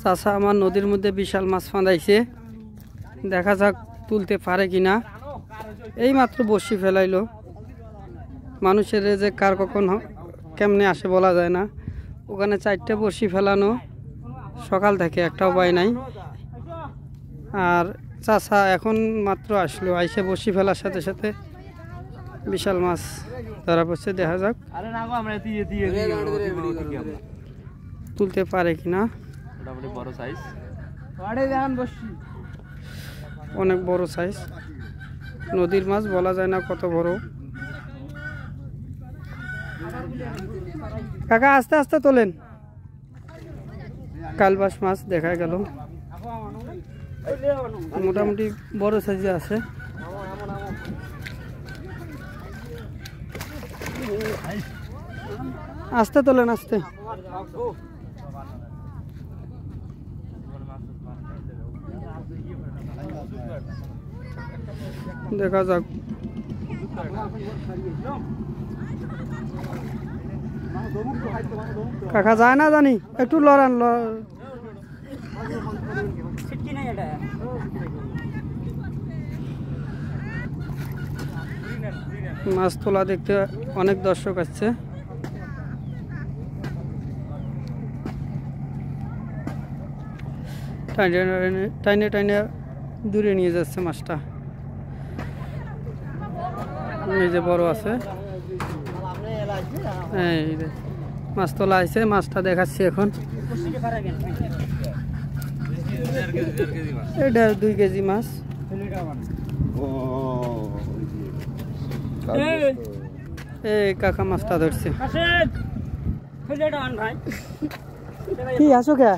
চাচা আমার নদীর মধ্যে বিশাল মাছ ফাঁদাইছে, দেখা যাক তুলতে পারে কিনা। এই মাত্র বড়শি ফেলাইলো। মানুষের যে কার কখন কেমনে আসে বলা যায় না। ওখানে 4টে বড়শি ফেলানো, সকাল থেকে একটা উপায় নাই। আর চাচা এখন মাত্র আসলো, আইসে বড়শি ফেলার সাথে সাথে বিশাল মাছ ধরা পড়ছে। দেখা যাক তুলতে পারে কিনা। অনেক বড় সাইজ নদীর মাছ, বলা যায় না কত বড়। কাকা আস্তে আস্তে তোলেন। কালবাস মাছ দেখা গেল, মোটামুটি বড় সাইজে আছে। আস্তে তোলেন, আস্তে। দেখা যাক। কাকা যায় না জানি, একটু লড়ান। মাছ তোলা দেখতে অনেক দর্শক আসছে। টাইনে টাইনে দূরে নিয়ে যাচ্ছে মাছটা। এই যে বড় আছে, এই মাছ তোলা আছে। মাছটা দেখাচ্ছি এখন। এটা 2 কেজি মাছ। এই কাকা মাছটা ধরছে। কি আসো কে?